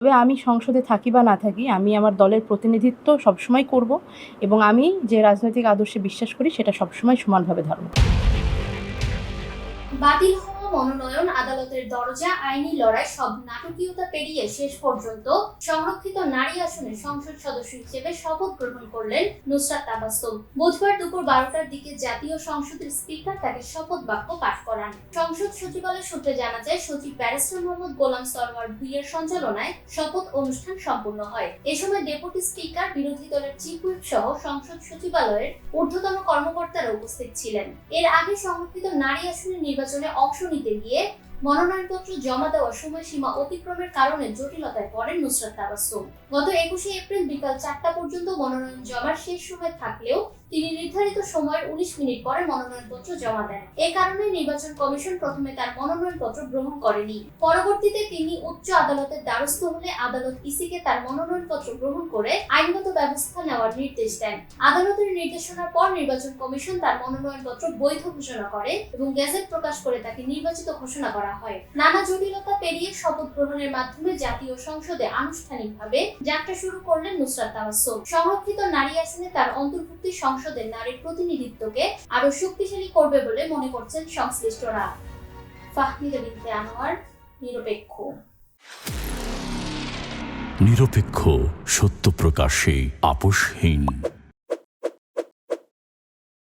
তবে আমি সংসদে থাকি বা না থাকি, আমি আমার দলের প্রতিনিধিত্ব সবসময় করব এবং আমি যে রাজনৈতিক আদর্শে বিশ্বাস করি সেটা সবসময় সমানভাবে ধারণ করব। বাতিল হওয়া মনোনয়ন, আদালতের দরজা, আইনি লড়াই সব নাটকীয়তা পেরিয়ে শেষ পর্যন্ত সংরক্ষিত নারী আসনে সংসদ সদস্য হিসেবে শপথ গ্রহণ করলেন নুসরাত তাবাসসুম। বুধবার দুপুর 12টার দিকে জাতীয় সংসদের স্পিকার তাকে শপথ বাক্য পাঠ করান। সংসদ সচিবালয় সূত্রে জানা যায়, সচিব ব্যারিস্টার মোহাম্মদ গোলাম সরওয়ার ভূঁইয়ার সঞ্চালনায় শপথ অনুষ্ঠান সম্পন্ন হয়। এ সময় ডেপুটি স্পিকার, বিরোধী দলের চিফ হুইপ সহ সংসদ সচিবালয়ের ঊর্ধ্বতন কর্মকর্তারা উপস্থিত ছিলেন। এর আগে সংরক্ষিত নারী আসনে নির্বাচনে অংশ নিতে গিয়ে মনোনয়নপত্র জমা দেওয়ার সময়সীমা অতিক্রমের কারণে জটিলতায় পড়েন নুসরাত তাবাসসুম। গত 21শে এপ্রিল বিকাল 4টা পর্যন্ত মনোনয়ন জমার শেষ সময় থাকলেও তিনি নির্ধারিত সময়ের 19 মিনিট পরে মনোনয়নপত্র জমা দেন। এ কারণে নির্বাচন কমিশন প্রথমে তার মনোনয়নপত্র গ্রহণ করেনি। পরবর্তীতে তিনি উচ্চ আদালতের দ্বারস্থ হলে আদালত ইসিকে তার মনোনয়নপত্র গ্রহণ করে আইনগত ব্যবস্থা নেওয়ার নির্দেশ দেন। আদালতের নির্দেশনার পর নির্বাচন কমিশন তার মনোনয়নপত্র বৈধ ঘোষণা করে এবং গেজেট প্রকাশ করে তাকে নির্বাচিত ঘোষণা করা হয়। নানা জটিলতা পেরিয়ে শপথ গ্রহণের মাধ্যমে জাতীয় সংসদে আনুষ্ঠানিকভাবে যাত্রা শুরু করলেন নুসরাত তাবাসসুম। সংরক্ষিত নারী আসনে তার অন্তর্ভুক্তি সংসদের নারীর প্রতিনিধিত্বকে আরো শক্তিশালী করবে বলে মনে করছেন সংশ্লিষ্টরা। ফাহমিদা বিনতে আনোয়ার, নিরপেক্ষ। নিরপেক্ষ, সত্য প্রকাশে আপোষহীন।